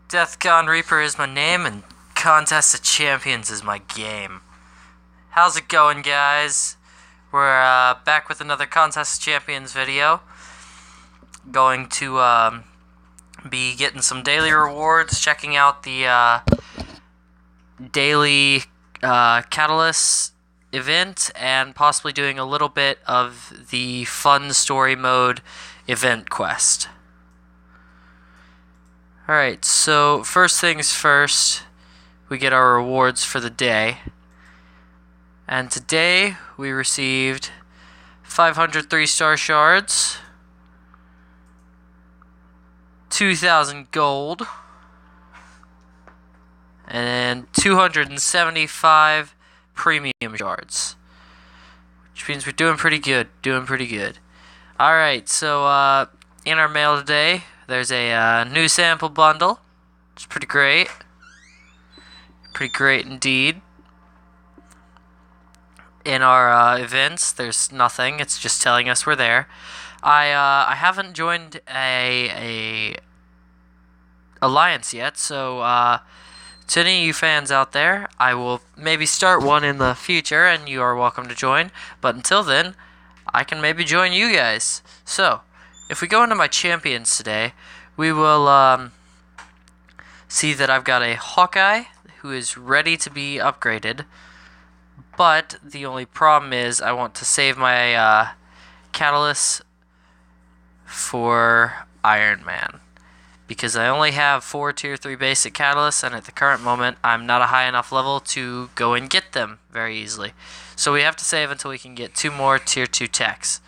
Deathgone Reaper is my name, and Contest of Champions is my game. How's it going, guys? We're back with another Contest of Champions video. Going to be getting some daily rewards, checking out the daily Catalyst event, and possibly doing a little bit of the fun story mode event quest. Alright, so first things first, we get our rewards for the day. And today we received 500 3-star shards, 2,000 gold, and 275 premium shards. Which means we're doing pretty good, Alright, so in our mail today, there's a new sample bundle. It's pretty great. Pretty great indeed. In our events, there's nothing. It's just telling us we're there. I haven't joined a alliance yet, so to any of you fans out there, I will maybe start one in the future, and you are welcome to join. But until then, I can maybe join you guys. So, if we go into my champions today, we will see that I've got a Hawkeye who is ready to be upgraded. But the only problem is I want to save my Catalyst for Iron Man, because I only have 4 tier 3 basic catalysts, and at the current moment I'm not a high enough level to go and get them very easily. So we have to save until we can get 2 more tier 2 techs.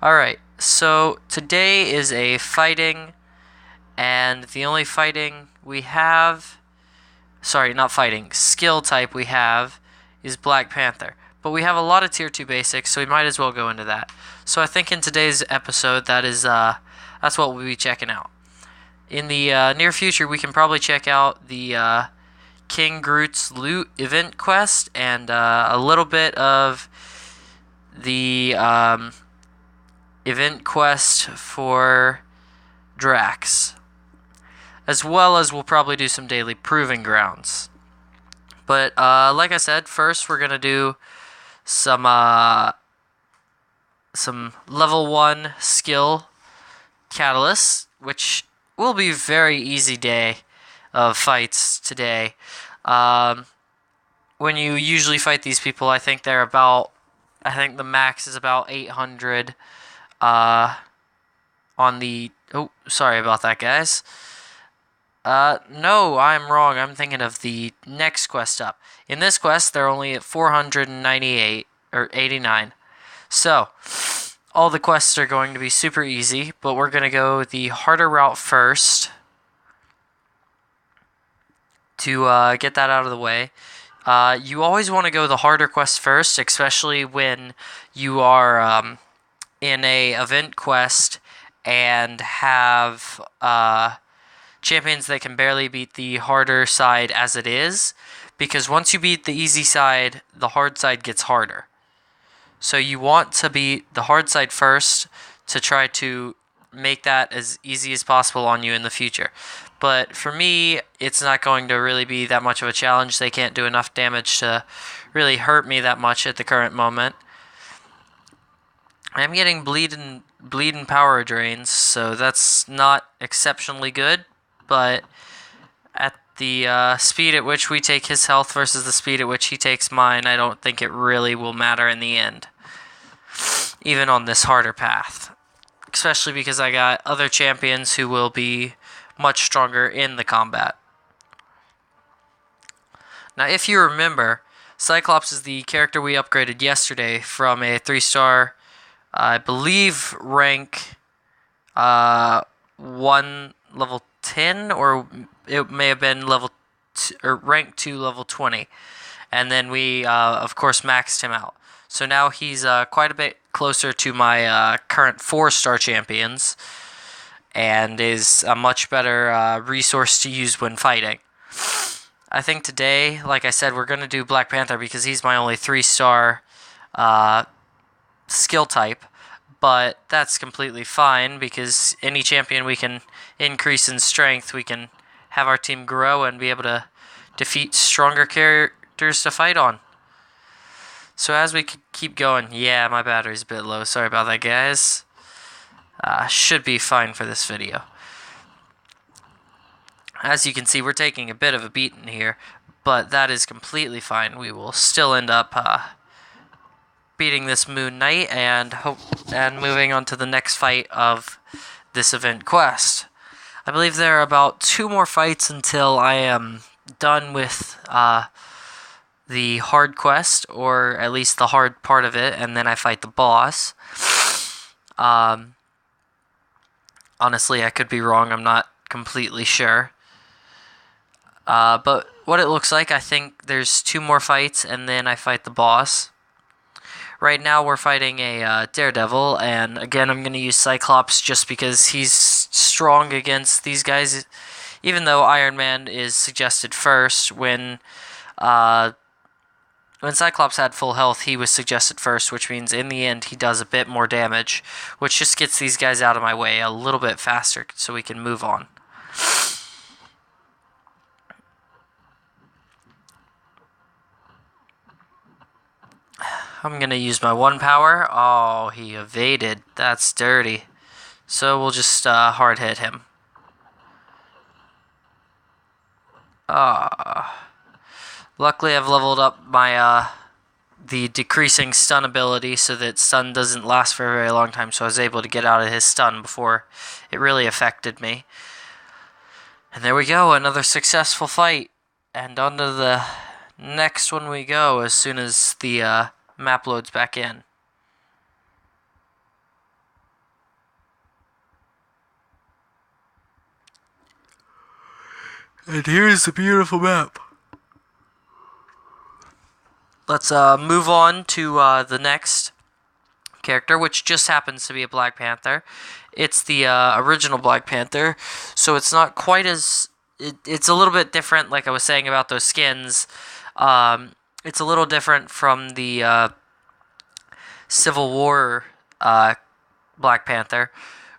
Alright, so today is a fighting, and the only fighting we have, sorry, not fighting, skill type we have is Black Panther. But we have a lot of tier 2 basics, so we might as well go into that. So I think in today's episode, that's what we'll be checking out. In the near future, we can probably check out the King Groot's Loot event quest, and a little bit of the event quest for Drax, as well as we'll probably do some daily proving grounds. But like I said, first we're gonna do some level 1 skill catalysts, which will be very easy day of fights today. When you usually fight these people, I think the max is about 800 on the... Oh, sorry about that, guys. No, I'm wrong. I'm thinking of the next quest up. In this quest, they're only at 498, or 89. So, all the quests are going to be super easy, but we're going to go the harder route first to get that out of the way. You always want to go the harder quest first, especially when you are in a event quest and have champions that can barely beat the harder side as it is, because once you beat the easy side, the hard side gets harder. So you want to beat the hard side first to try to make that as easy as possible on you in the future. But for me, it's not going to really be that much of a challenge. They can't do enough damage to really hurt me that much at the current moment. I'm getting bleeding power drains, so that's not exceptionally good. But at the speed at which we take his health versus the speed at which he takes mine, I don't think it really will matter in the end, even on this harder path. Especially because I got other champions who will be much stronger in the combat. Now, if you remember, Cyclops is the character we upgraded yesterday from a 3-star, I believe, rank 1 level 10, or it may have been level or rank 2 level 20, and then we of course maxed him out. So now he's quite a bit closer to my current 4-star champions, and is a much better resource to use when fighting. I think today, like I said, we're going to do Black Panther because he's my only 3-star skill type, but that's completely fine because any champion we can increase in strength, we can have our team grow and be able to defeat stronger characters to fight on. So as we keep going, yeah, my battery's a bit low. Sorry about that, guys. Should be fine for this video. As you can see, we're taking a bit of a beating here, but that is completely fine. We will still end up beating this Moon Knight and moving on to the next fight of this event quest. I believe there are about 2 more fights until I am done with the hard quest, or at least the hard part of it, and then I fight the boss. Honestly, I could be wrong. I'm not completely sure. But what it looks like, I think there's 2 more fights, and then I fight the boss. Right now, we're fighting a Daredevil, and again, I'm going to use Cyclops just because he's strong against these guys. Even though Iron Man is suggested first, when Cyclops had full health, he was suggested first, which means in the end he does a bit more damage, which just gets these guys out of my way a little bit faster so we can move on. I'm going to use my 1 power. Oh, he evaded. That's dirty. So we'll just hard hit him. Luckily, I've leveled up my the decreasing stun ability so that stun doesn't last for a very long time, so I was able to get out of his stun before it really affected me. And there we go, another successful fight. And on to the next one we go as soon as the map loads back in. And here's the beautiful map. Let's move on to the next character, which just happens to be a Black Panther. It's the original Black Panther, so it's not quite as... It's a little bit different, like I was saying about those skins. It's a little different from the Civil War Black Panther,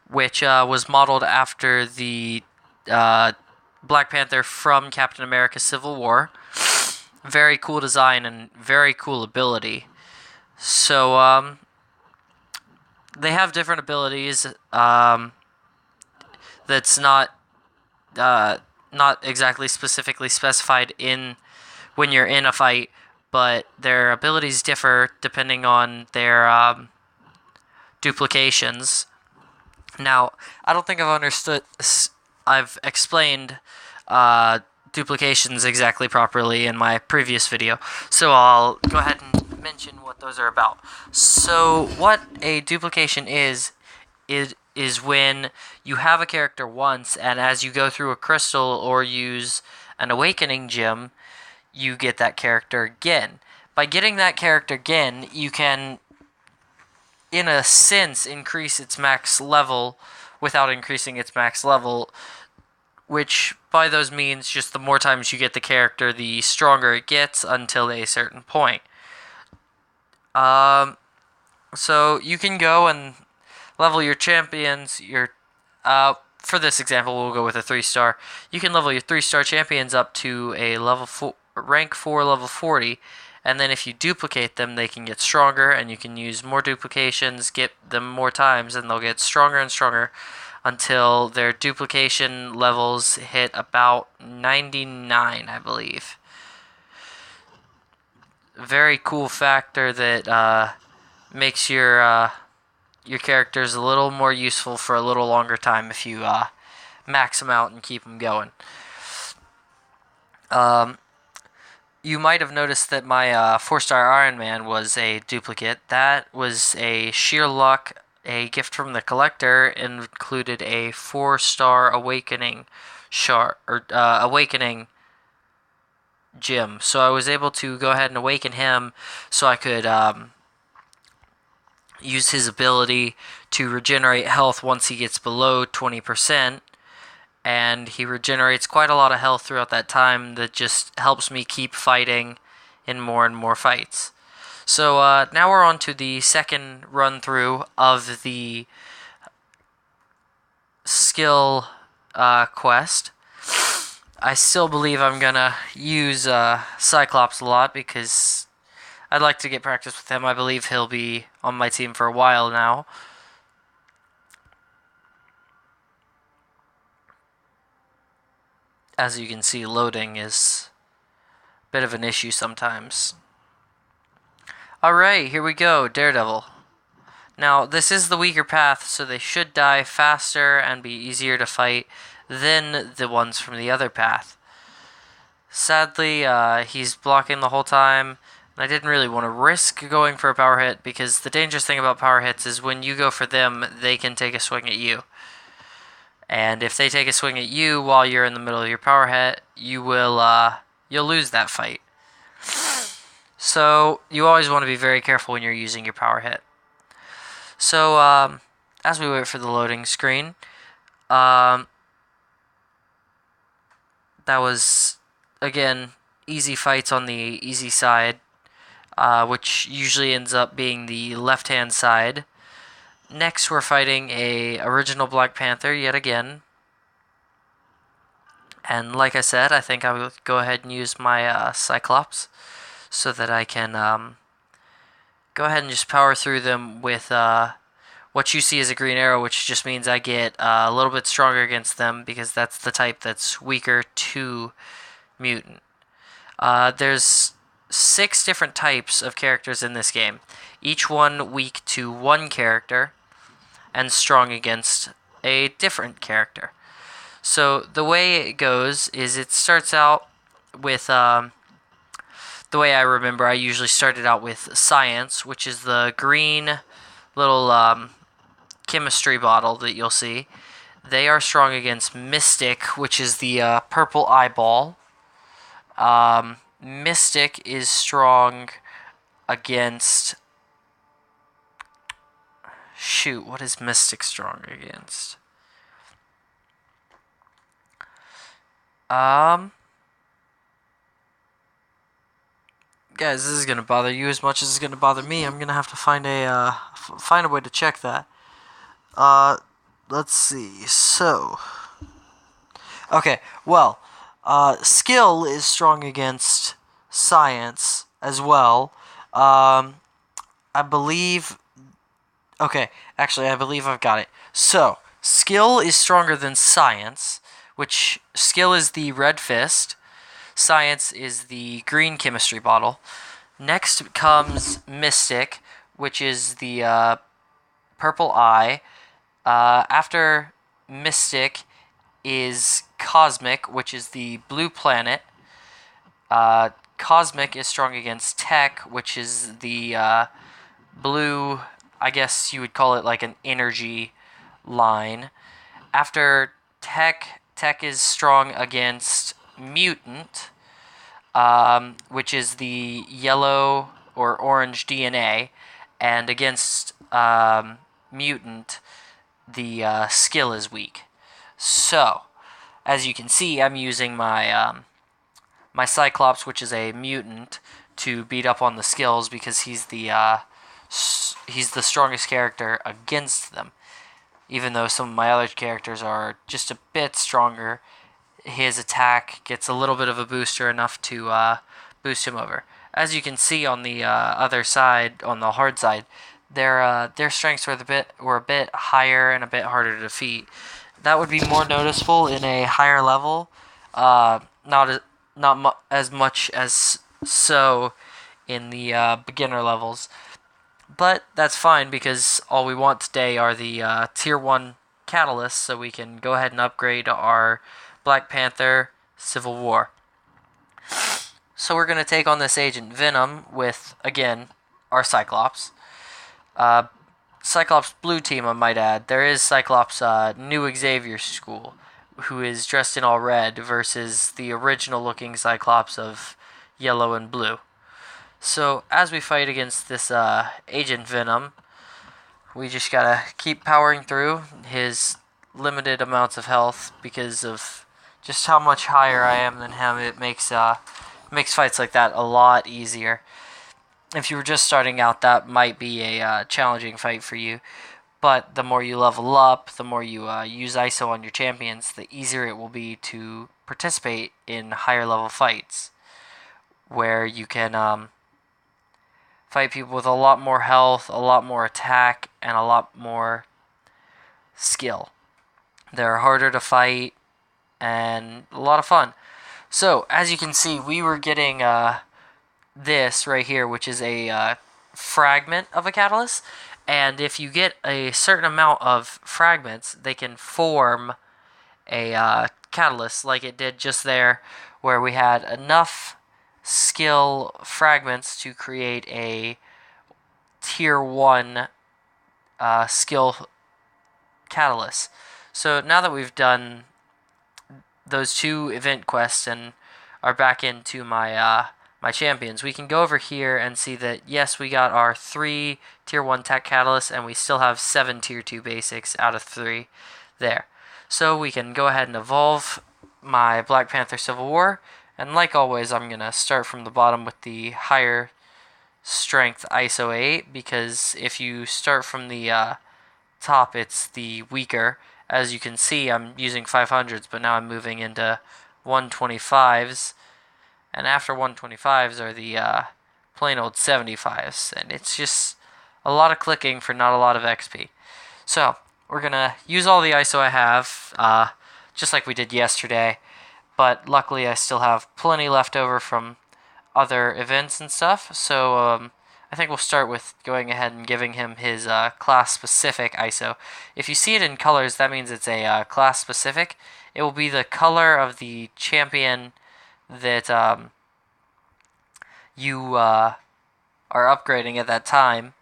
which was modeled after the Black Panther from Captain America Civil War. Very cool design and very cool ability. So they have different abilities that's not exactly specifically specified in when you're in a fight, but their abilities differ depending on their duplications. Now, I don't think I've explained duplications exactly properly in my previous video, so I'll go ahead and mention what those are about. So what a duplication is when you have a character once, and as you go through a crystal or use an awakening gem, you get that character again. By getting that character again, you can, in a sense, increase its max level without increasing its max level, which by those means, just the more times you get the character, the stronger it gets until a certain point. So you can go and level your champions. For this example, we'll go with a 3-star. You can level your 3-star champions up to a rank 4, level 40, and then if you duplicate them, they can get stronger, and you can use more duplications, get them more times, and they'll get stronger and stronger until their duplication levels hit about 99, I believe. Very cool factor that makes your characters a little more useful for a little longer time if you max them out and keep them going. You might have noticed that my 4-star Iron Man was a duplicate. That was a sheer luck. A gift from the collector included a 4-star awakening awakening gem. So I was able to go ahead and awaken him so I could use his ability to regenerate health once he gets below 20%. And he regenerates quite a lot of health throughout that time that just helps me keep fighting in more and more fights. So now we're on to the second run through of the skill quest. I still believe I'm gonna use Cyclops a lot because I'd like to get practice with him. I believe he'll be on my team for a while now. As you can see, loading is a bit of an issue sometimes. Alright, here we go, Daredevil. Now, this is the weaker path, so they should die faster and be easier to fight than the ones from the other path. Sadly, he's blocking the whole time, and I didn't really want to risk going for a power hit, because the dangerous thing about power hits is when you go for them, they can take a swing at you. And if they take a swing at you while you're in the middle of your power hit, you'll lose that fight. So, you always want to be very careful when you're using your power hit. So, as we wait for the loading screen, that was, again, easy fights on the easy side, which usually ends up being the left-hand side. Next, we're fighting a original Black Panther yet again. And like I said, I think I will go ahead and use my Cyclops so that I can go ahead and just power through them with what you see as a green arrow, which just means I get a little bit stronger against them because that's the type that's weaker to mutant. There's 6 different types of characters in this game, each one weak to one character and strong against a different character. So the way it goes is it starts out with, the way I remember, I usually started out with Science, which is the green little chemistry bottle that you'll see. They are strong against Mystic, which is the purple eyeball. Mystic is strong against... Shoot, what is Mystic strong against? Guys, this is gonna bother you as much as it's gonna bother me. I'm gonna have to find a way to check that. Let's see. So, okay. Well, Skill is strong against Science as well. I believe. Okay, actually, I believe I've got it. So, Skill is stronger than Science, which Skill is the red fist. Science is the green chemistry bottle. Next comes Mystic, which is the purple eye. After Mystic is Cosmic, which is the blue planet. Cosmic is strong against Tech, which is the blue, I guess you would call it like an energy line. After Tech is strong against Mutant, which is the yellow or orange DNA, and against Mutant, the Skill is weak. So, as you can see, I'm using my my Cyclops, which is a mutant, to beat up on the Skills because he's the strongest character against them. Even though some of my other characters are just a bit stronger, his attack gets a little bit of a booster, enough to boost him over. As you can see on the other side, on the hard side, their strengths were a bit higher and a bit harder to defeat. That would be more noticeable in a higher level, not as much as so in the beginner levels. But that's fine because all we want today are the tier 1 catalysts, so we can go ahead and upgrade our Black Panther Civil War. So we're going to take on this Agent Venom with, again, our Cyclops. Cyclops blue team, I might add. There is Cyclops new Xavier School, who is dressed in all red, versus the original looking Cyclops of yellow and blue. So, as we fight against this Agent Venom, we just gotta keep powering through his limited amounts of health because of just how much higher I am than him. It makes fights like that a lot easier. If you were just starting out, that might be a challenging fight for you. But the more you level up, the more you use ISO on your champions, the easier it will be to participate in higher level fights, where you can fight people with a lot more health, a lot more attack, and a lot more skill. They're harder to fight and a lot of fun. So, as you can see, we were getting this right here, which is a fragment of a catalyst. And if you get a certain amount of fragments, they can form a catalyst, like it did just there, where we had enough skill fragments to create a tier 1 skill catalyst. So now that we've done those 2 event quests and are back into my my champions, we can go over here and see that yes, we got our 3 tier 1 tech catalysts, and we still have 7 tier 2 basics out of 3 there. So we can go ahead and evolve my Black Panther Civil War, and like always, I'm gonna start from the bottom with the higher strength ISO 8, because if you start from the top, it's the weaker. As you can see, I'm using 500s, but now I'm moving into 125s, and after 125s are the plain old 75s, and it's just a lot of clicking for not a lot of XP. So we're gonna use all the ISO I have, just like we did yesterday, but luckily I still have plenty left over from other events and stuff, so I think we'll start with going ahead and giving him his class-specific ISO. If you see it in colors, that means it's a class-specific. It will be the color of the champion that you are upgrading at that time.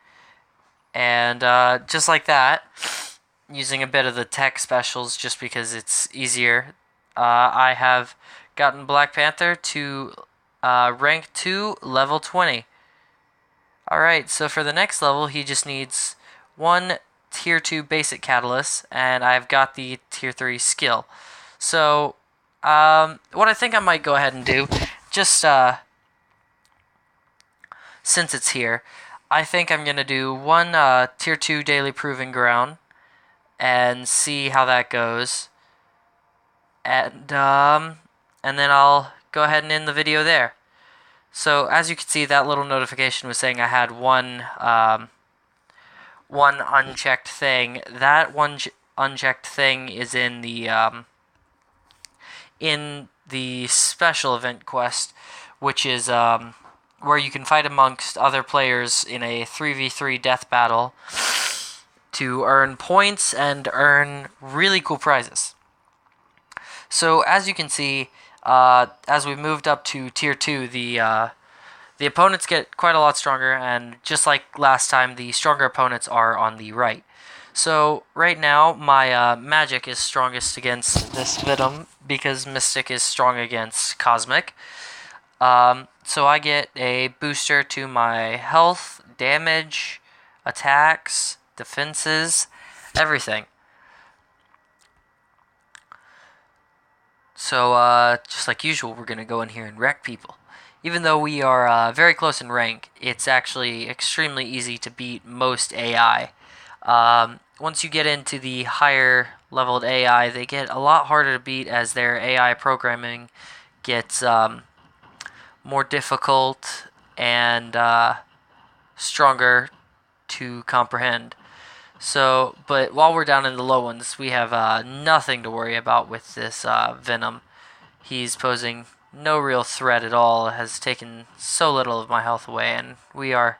And just like that, using a bit of the tech specials just because it's easier, I have gotten Black Panther to rank 2, level 20. Alright, so for the next level, he just needs 1 tier 2 basic catalyst, and I've got the tier 3 skill. So, what I think I might go ahead and do, just since it's here, I think I'm going to do 1 tier 2 daily proving ground and see how that goes. And then I'll go ahead and end the video there. So as you can see, that little notification was saying I had one unchecked thing. That one unchecked thing is in the special event quest, which is where you can fight amongst other players in a 3v3 death battle to earn points and earn really cool prizes. So as you can see, as we moved up to tier 2, the opponents get quite a lot stronger, and just like last time, the stronger opponents are on the right. So right now, my magic is strongest against this Venom because Mystic is strong against Cosmic. So I get a booster to my health, damage, attacks, defenses, everything. So, just like usual, we're going to go in here and wreck people. Even though we are very close in rank, it's actually extremely easy to beat most AI. Once you get into the higher leveled AI, they get a lot harder to beat as their AI programming gets more difficult and stronger to comprehend. So, but while we're down in the low ones, we have nothing to worry about with this Venom. He's posing no real threat at all, has taken so little of my health away, and we are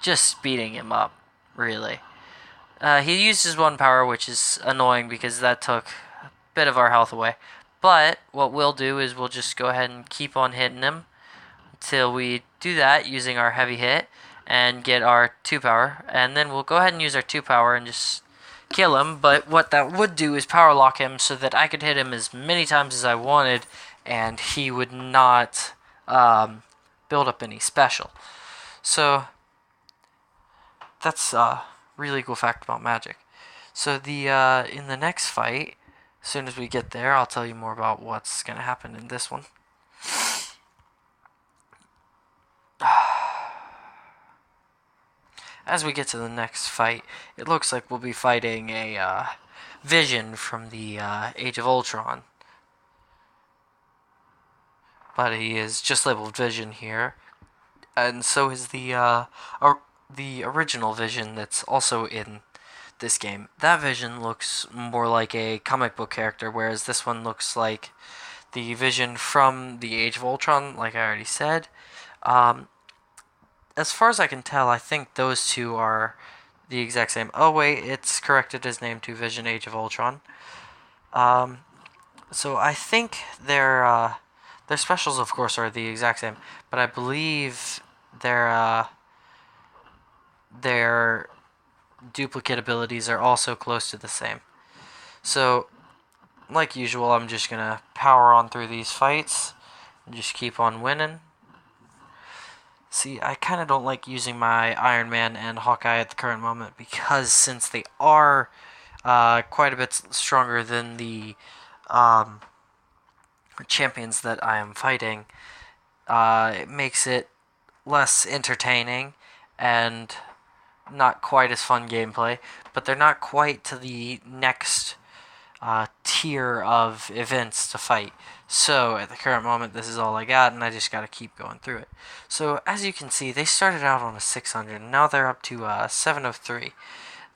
just beating him up, really. He used his 1 power, which is annoying because that took a bit of our health away. But what we'll do is we'll just go ahead and keep on hitting him until we do that using our heavy hit and get our 2 power, and then we'll go ahead and use our 2 power and just kill him. But what that would do is power lock him so that I could hit him as many times as I wanted, and he would not build up any special. So that's a really cool fact about magic. So the in the next fight, as soon as we get there, I'll tell you more about what's gonna happen in this one. as we get to the next fight, it looks like we'll be fighting a Vision from the Age of Ultron. But he is just labeled Vision here, and so is the original Vision that's also in this game. That Vision looks more like a comic book character, whereas this one looks like the Vision from the Age of Ultron, like I already said. As far as I can tell, I think those two are the exact same. Oh wait, it's corrected his name to Vision Age of Ultron. So I think their specials, of course, are the exact same, but I believe their duplicate abilities are also close to the same. So, like usual, I'm just gonna power on through these fights and just keep on winning. See, I kind of don't like using my Iron Man and Hawkeye at the current moment, because since they are quite a bit stronger than the champions that I am fighting, it makes it less entertaining and not quite as fun gameplay, but they're not quite to the next tier of events to fight. So at the current moment, this is all I got, and I just got to keep going through it. So as you can see, they started out on a 600, and now they're up to 703.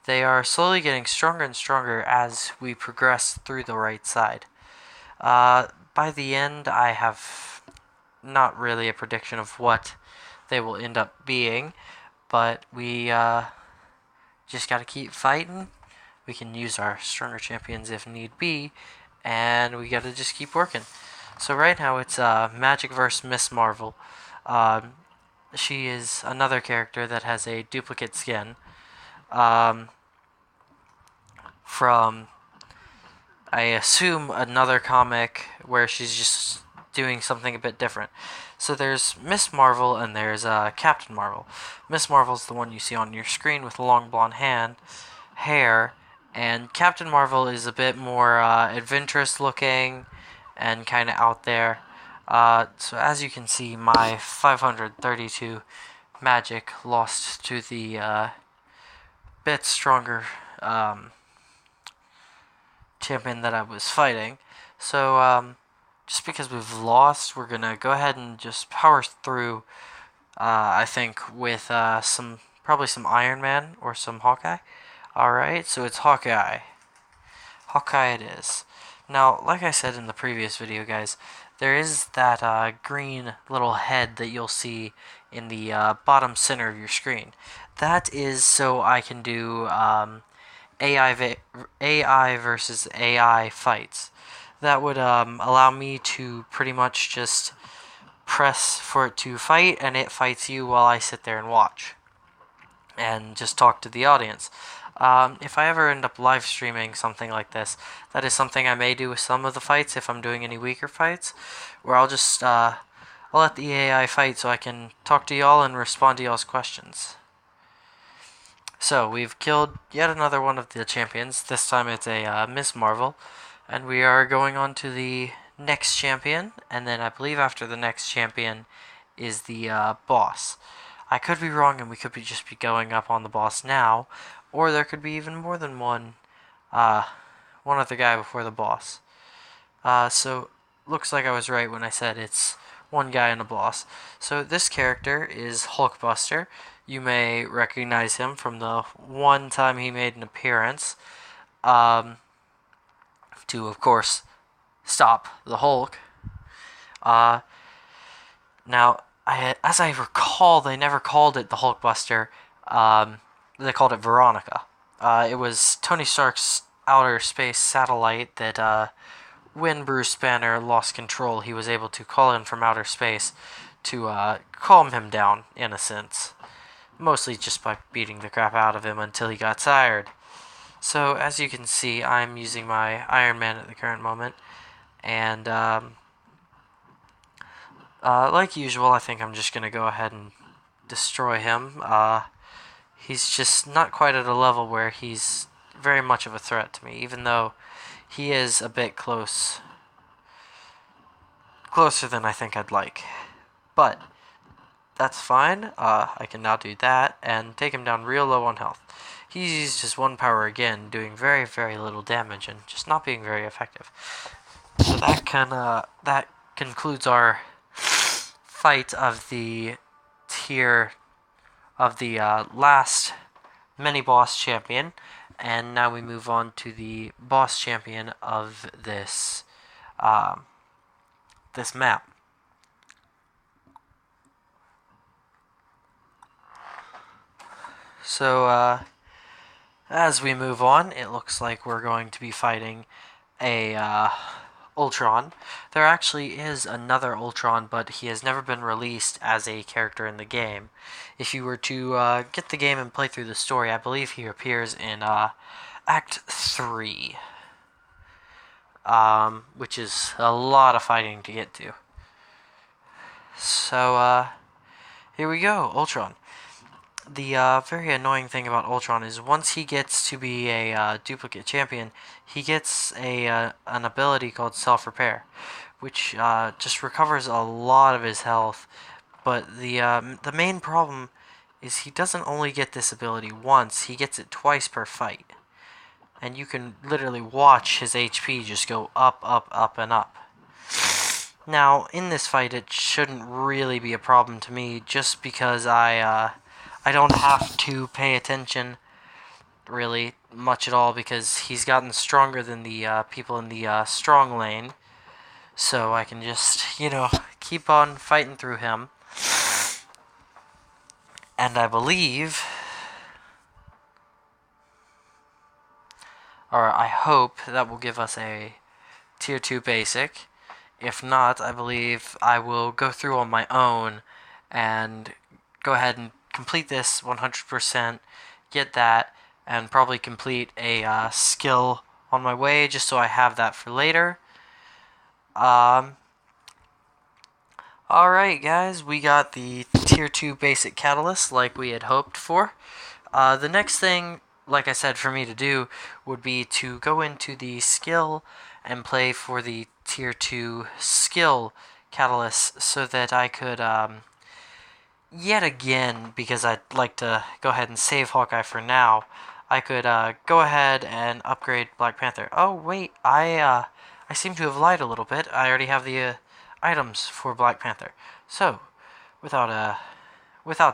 They are slowly getting stronger and stronger as we progress through the right side. By the end, I have not really a prediction of what they will end up being, but we just got to keep fighting. We can use our stronger champions if need be, and we got to just keep working. So right now it's Magik vs. Miss Marvel. She is another character that has a duplicate skin from, I assume, another comic where she's just doing something a bit different. So there's Miss Marvel and there's Captain Marvel. Miss Marvel's the one you see on your screen with long blonde hair, and Captain Marvel is a bit more adventurous looking and kind of out there. So as you can see, my 532 Magik lost to the bit stronger champion that I was fighting. So just because we've lost, we're gonna go ahead and just power through. I think with probably some Iron Man or some Hawkeye. Alright, so it's Hawkeye. Hawkeye it is. Now, like I said in the previous video, guys, there is that green little head that you'll see in the bottom center of your screen. That is so I can do AI versus AI fights. That would allow me to pretty much just press for it to fight, and it fights you while I sit there and watch and just talk to the audience. If I ever end up live streaming something like this, that is something I may do with some of the fights if I'm doing any weaker fights, where I'll just I'll let the AI fight so I can talk to y'all and respond to y'all's questions. So we've killed yet another one of the champions. This time it's a Miss Marvel, and we are going on to the next champion, and then I believe after the next champion is the boss. I could be wrong, and we could just be going up on the boss now, or there could be even more than one other guy before the boss. So looks like I was right when I said it's one guy and a boss. So this character is Hulkbuster. You may recognize him from the one time he made an appearance to, of course, stop the Hulk. Now, as I recall, they never called it the Hulkbuster. They called it Veronica. It was Tony Stark's outer space satellite that, when Bruce Banner lost control, he was able to call in from outer space to calm him down, in a sense. Mostly just by beating the crap out of him until he got tired. So, as you can see, I'm using my Iron Man at the current moment. And, like usual, I think I'm just going to go ahead and destroy him. He's just not quite at a level where he's very much of a threat to me, even though he is a bit closer than I think I'd like. But that's fine. I can now do that and take him down real low on health. He's used his 1 power again, doing very, very little damage and just not being very effective. So that concludes our fight of the tier of the last mini boss champion, and now we move on to the boss champion of this map. So as we move on, it looks like we're going to be fighting a Ultron. There actually is another Ultron, but he has never been released as a character in the game. If you were to get the game and play through the story, I believe he appears in Act 3, which is a lot of fighting to get to. So here we go, Ultron. The very annoying thing about Ultron is once he gets to be a duplicate champion, he gets an ability called Self-Repair, which just recovers a lot of his health. But the main problem is he doesn't only get this ability once, he gets it twice per fight. And you can literally watch his HP just go up, up, up, and up. Now, in this fight, it shouldn't really be a problem to me, just because I don't have to pay attention really much at all, because he's gotten stronger than the people in the strong lane. So I can just, keep on fighting through him. And I believe, or I hope, that will give us a tier 2 basic. If not, I believe I will go through on my own and go ahead and complete this 100%, get that, and probably complete a skill on my way, just so I have that for later. Alright guys, we got the tier 2 basic catalyst like we had hoped for. The next thing, like I said, for me to do would be to go into the skill and play for the tier 2 skill catalyst, so that I could yet again, because I'd like to go ahead and save Hawkeye for now, I could go ahead and upgrade Black Panther. Oh wait, I seem to have lied a little bit. I already have the items for Black Panther. So, without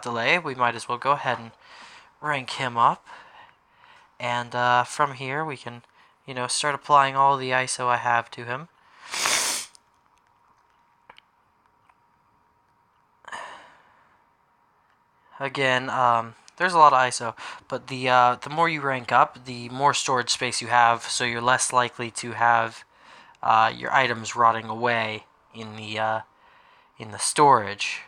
delay, we might as well go ahead and rank him up. And from here, we can, start applying all the ISO I have to him. Again, there's a lot of ISO, but the more you rank up, the more storage space you have, so you're less likely to have your items rotting away in the storage.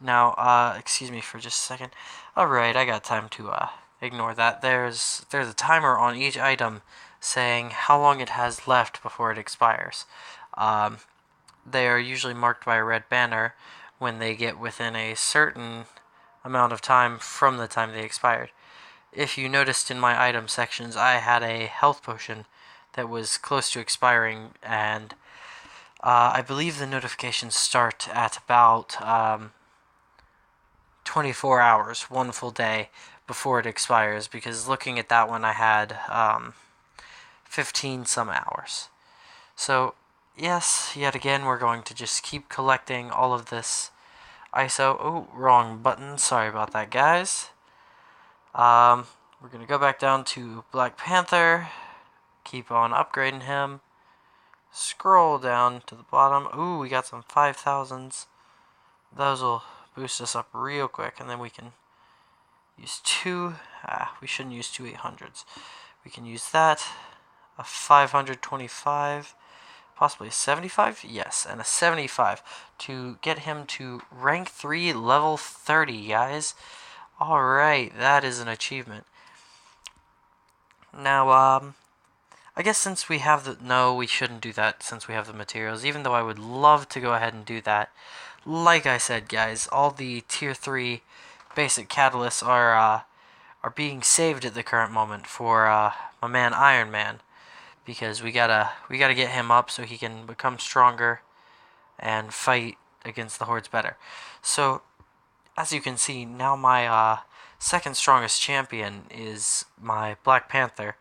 Now, excuse me for just a second. Alright, I got time to ignore that. There's a timer on each item saying how long it has left before it expires. They are usually marked by a red banner when they get within a certain amount of time from the time they expired. If you noticed in my item sections, I had a health potion that was close to expiring, and I believe the notifications start at about 24 hours, one full day before it expires, because looking at that one I had 15 some hours. So yes, yet again we're going to just keep collecting all of this ISO. Oh, wrong button. Sorry about that, guys. We're going to go back down to Black Panther. Keep on upgrading him. Scroll down to the bottom. Ooh, we got some 5,000s. Those will boost us up real quick, and then we can use two. We shouldn't use two 800s. We can use that. A 525. Possibly a 75? Yes, and a 75 to get him to rank 3, level 30, guys. Alright, that is an achievement. Now, I guess since we have the... No, we shouldn't do that since we have the materials, even though I would love to go ahead and do that. Like I said, guys, all the tier 3 basic catalysts are being saved at the current moment for my man Iron Man. Because we gotta get him up so he can become stronger and fight against the hordes better. So as you can see, now my second strongest champion is my Black Panther,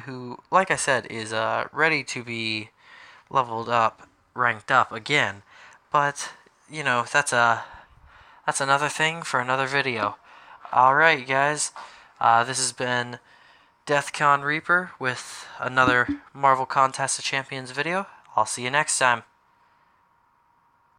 who, like I said, is ready to be leveled up, ranked up again. But you know, that's another thing for another video. Alright, guys, this has been DeathCon Reaper with another Marvel Contest of Champions video. I'll see you next time.